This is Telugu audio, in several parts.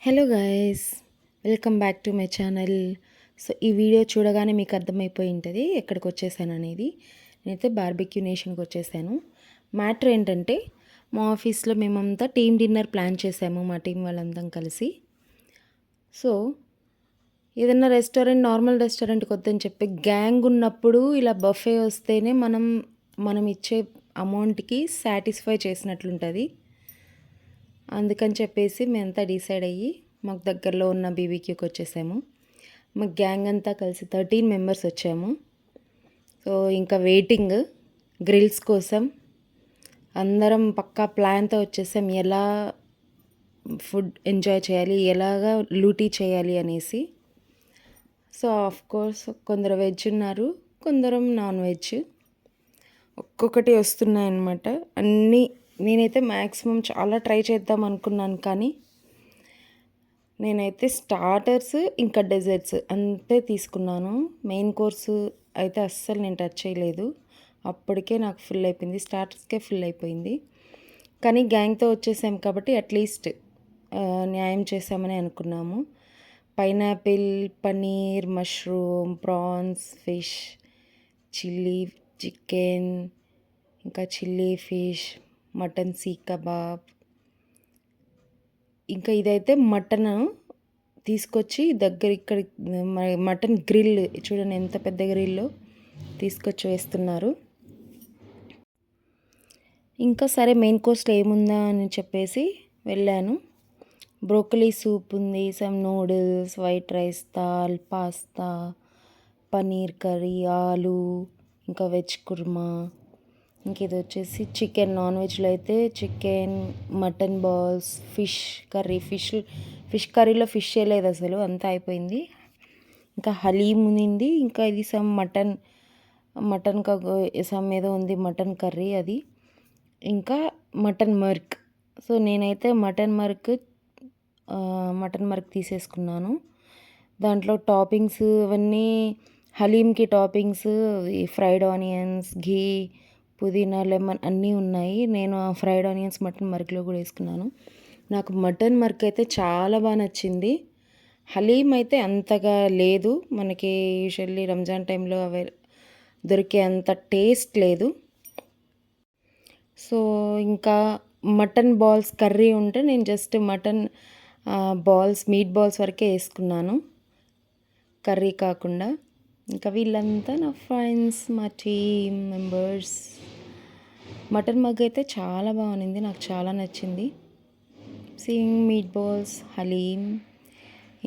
Hello guys, welcome back to my channel. So ఈ వీడియో చూడగానే మీకు అర్థమైపోయి ఉంటుంది ఎక్కడికి వచ్చేసాను అనేది. నేనైతే బార్బిక్యూ నేషన్కి వచ్చేసాను. మ్యాటర్ ఏంటంటే, మా ఆఫీస్లో మేమంతా టీమ్ డిన్నర్ ప్లాన్ చేసాము, మా టీం వాళ్ళందరం కలిసి. సో ఏదైనా నార్మల్ రెస్టారెంట్కి వద్దని చెప్పి గ్యాంగ్ ఉన్నప్పుడు ఇలా బఫే వస్తేనే మనం ఇచ్చే అమౌంట్కి సాటిస్ఫై చేసినట్లుంటుంది. అందుకని చెప్పేసి మేమంతా డిసైడ్ అయ్యి మాకు దగ్గరలో ఉన్న బీబీక్యూకి వచ్చేసాము. మా గ్యాంగ్ అంతా కలిసి 13 మెంబర్స్ వచ్చాము. సో ఇంకా వెయిటింగ్ గ్రిల్స్ కోసం. అందరం పక్కా ప్లాన్తో వచ్చేసాం, ఎలా ఫుడ్ ఎంజాయ్ చేయాలి, ఎలాగా లూటీ చేయాలి అనేసి. సో ఆఫ్ కోర్స్ కొందరు వెజ్ ఉన్నారు, కొందరు నాన్ వెజ్. ఒక్కొక్కటి వస్తున్నాయన్నమాట అన్నీ. నేనైతే మ్యాక్సిమం చాలా ట్రై చేద్దాం అనుకున్నాను, కానీ నేనైతే స్టార్టర్స్ ఇంకా డెజర్ట్స్ అంతే తీసుకున్నాను. మెయిన్ కోర్సు అయితే అస్సలు నేను టచ్ చేయలేదు. అప్పటికే నాకు ఫుల్ అయిపోయింది, స్టార్టర్స్కే ఫుల్ అయిపోయింది. కానీ గ్యాంగ్తో వచ్చేసాం కాబట్టి అట్లీస్ట్ న్యాయం చేసామని అనుకున్నాము. Pineapple, paneer, mushroom, prawns, fish, chilli chicken, ఇంకా chilli fish, mutton seekh kebab, ఇంకా ఇదైతే మటన్ తీసుకొచ్చి ఇక్కడ మటన్ గ్రిల్ చూడండి, ఎంత పెద్ద గ్రిల్లో తీసుకొచ్చి వేస్తున్నారు. ఇంకా సరే మెయిన్ కోర్స్లో ఏముందా అని చెప్పేసి వెళ్ళాను. బ్రోకలీ సూప్ ఉంది, some noodles, white rice, dal, pasta, paneer curry, ఆలు, ఇంకా వెజ్ కుర్మా. ఇంక ఇది వచ్చేసి చికెన్. నాన్ వెజ్లో అయితే chicken, mutton balls, fish curry. Fish కర్రీలో ఫిష్ లేదు అసలు, అంతా అయిపోయింది. ఇంకా హలీం ఉంది. ఇంకా ఇది సమ్ మటన్ సమ్ ఏదో ఉంది, మటన్ కర్రీ అది. ఇంకా మటన్ మర్క్. సో నేనైతే మటన్ మర్క్ తీసేసుకున్నాను. దాంట్లో టాపింగ్స్ అవన్నీ, హలీంకి టాపింగ్స్ ఫ్రైడ్ ఆనియన్స్, ఘీ, పుదీనా, లెమన్ అన్నీ ఉన్నాయి. నేను ఆ ఫ్రైడ్ ఆనియన్స్ మటన్ మర్క్లో కూడా వేసుకున్నాను. నాకు మటన్ మర్క్ అయితే చాలా బాగా నచ్చింది. హలీం అయితే అంతగా లేదు, మనకి యూజువల్లీ రంజాన్ టైంలో దొరికే అంత టేస్ట్ లేదు. సో ఇంకా మటన్ బాల్స్ కర్రీ ఉంటే నేను జస్ట్ మటన్ మీట్ బాల్స్ వరకే వేసుకున్నాను, కర్రీ కాకుండా. ఇంకా వీళ్ళంతా నా ఫ్రెండ్స్, మా టీమ్ మెంబర్స్. మటన్ మగ్ అయితే చాలా బాగుంది, నాకు చాలా నచ్చింది. Meat balls, haleem.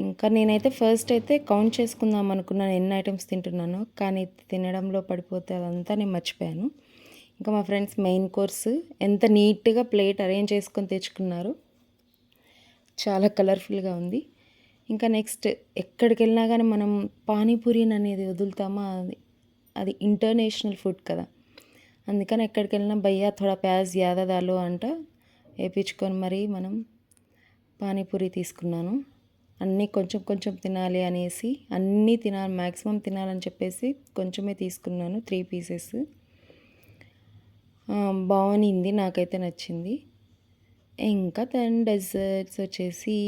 ఇంకా నేనైతే ఫస్ట్ అయితే కౌంట్ చేసుకుందాం అనుకున్నాను ఎన్ని ఐటమ్స్ తింటున్నాను, కానీ తినడంలో పడిపోతే అదంతా నేను మర్చిపోయాను. ఇంకా మా ఫ్రెండ్స్ మెయిన్ కోర్సు ఎంత నీట్గా ప్లేట్ అరేంజ్ చేసుకొని తెచ్చుకున్నారు, చాలా కలర్ఫుల్గా ఉంది. ఇంకా నెక్స్ట్ ఎక్కడికి వెళ్ళినా కానీ మనం పానీపూరిని అనేది వదులుతామా, అది ఇంటర్నేషనల్ ఫుడ్ కదా. అందుకని ఎక్కడికి వెళ్ళినా భయ్యా థోడా ప్యాజ్ యాదా దాలో అంట వేయించుకొని మరీ మనం పానీపూరి తీసుకున్నాను. అన్నీ కొంచెం కొంచెం తినాలి అనేసి, అన్నీ తినాలి, మ్యాక్సిమం తినాలని చెప్పేసి కొంచెమే తీసుకున్నాను, 3 పీసెస్. బాగుంది, నాకైతే నచ్చింది. ఇంకా డెజర్ట్స్ వచ్చేసి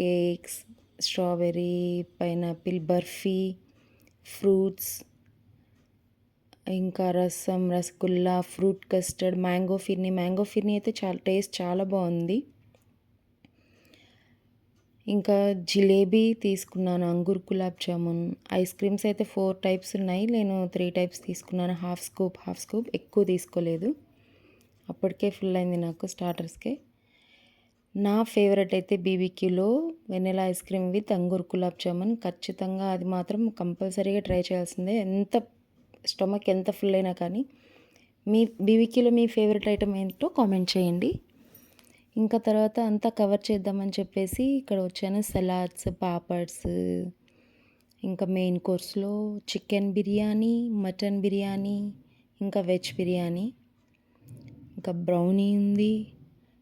cakes, strawberry, pineapple, barfi, fruits, ఇంకా రసం, rasgulla, fruit custard, mango phirni అయితే చాలా బాగుంది. ఇంకా జిలేబీ తీసుకున్నాను, అంగూర్ గులాబ్ జామున్. ఐస్ క్రీమ్స్ అయితే 4 టైప్స్ ఉన్నాయి, నేను 3 టైప్స్ తీసుకున్నాను. హాఫ్ స్కూప్ ఎక్కువ తీసుకోలేదు, అప్పటికే ఫుల్ అయింది నాకు స్టార్టర్స్కే. నా ఫేవరెట్ అయితే బీబీక్యూలో vanilla ice cream with angoor gulab jamun. ఖచ్చితంగా అది మాత్రం కంపల్సరీగా ట్రై చేయాల్సిందే, స్టమక్ ఎంత ఫుల్ అయినా కానీ. మీ బీబీక్యూలో మీ ఫేవరెట్ ఐటమ్ ఏంటో కామెంట్ చేయండి. ఇంకా తర్వాత అంతా కవర్ చేద్దామని చెప్పేసి ఇక్కడ వచ్చాను. సలాడ్స్, పాపడ్స్, ఇంకా మెయిన్ కోర్స్లో చికెన్ బిర్యానీ, మటన్ బిర్యానీ, ఇంకా వెజ్ బిర్యానీ, ఇంకా బ్రౌనీ ఉంది,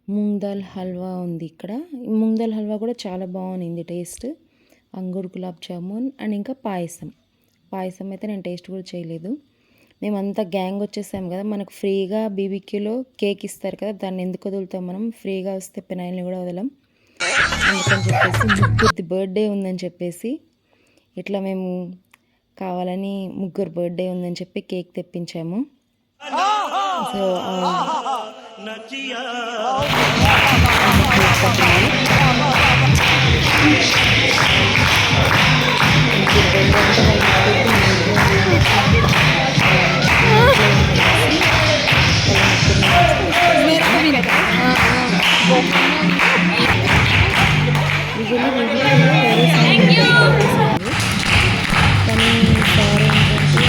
మూంగ్ దాల్ హల్వా ఉంది. ఇక్కడ మూంగ్ దాల్ హల్వా కూడా చాలా బాగుంది టేస్ట్. అంగూర్ గులాబ్ జామున్ అండ్ ఇంకా పాయసం అయితే నేను టేస్ట్ కూడా చేయలేదు. మేమంతా గ్యాంగ్ వచ్చేసాం కదా, మనకు ఫ్రీగా బీబీక్యూలో కేక్ ఇస్తారు కదా, దాన్ని ఎందుకు వదులుతాం మనం? ఫ్రీగా వస్తే పెనాయిల్ని కూడా వదలం. అందుకని చెప్పేసి ముగ్గురిది బర్త్డే ఉందని చెప్పేసి ఇట్లా మేము కావాలని ముగ్గురు బర్త్డే ఉందని చెప్పి కేక్ తెప్పించాము. సో కేక్ కట్టింది. ముగ్గురు బర్త్డే అంటే కానీ సార్ ఏంటంటే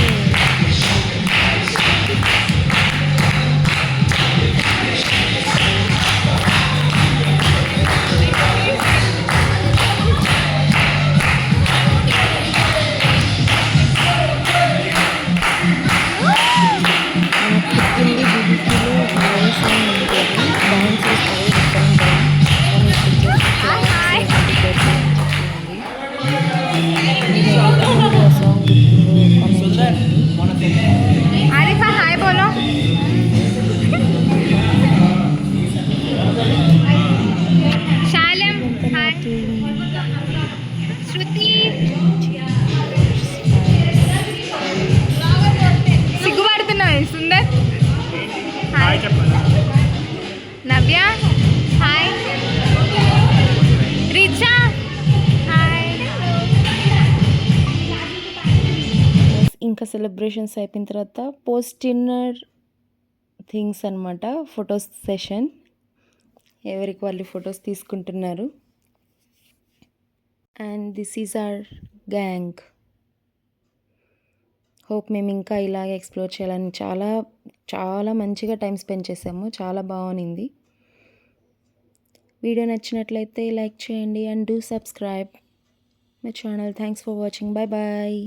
పుట్టింది బిబికిలో వాయిస్ అని ఉంటుంది, డాన్స్ చేస్తారు డిఫరెంట్గా. కానీ ఇప్పుడు ఎంతమంది ఆ సాంగ్ గుర్తుందో కామెంట్ చేయండి. आरिफा हाय बोलो. शालम हाय. श्रुति సిగ్గుపడుతున్నావు సుందర్. హాయ్ నవ్య హాయ్. రిచా హాయ్. ఇంకా సెలబ్రేషన్స్ అయిపోయిన తర్వాత పోస్ట్ డిన్నర్ థింగ్స్ అనమాట, ఫొటోస్ సెషన్. ఎవరికి వాళ్ళు ఫొటోస్ తీసుకుంటున్నారు. And this is our gang. Hope మేము ఇంకా ఇలాగే ఎక్స్ప్లోర్ చేయాలని చాలా చాలా మంచిగా టైం స్పెండ్ చేసాము. చాలా బాగుంది. వీడియో నచ్చినట్లయితే లైక్ చేయండి and do subscribe my channel. Thanks for watching. Bye bye.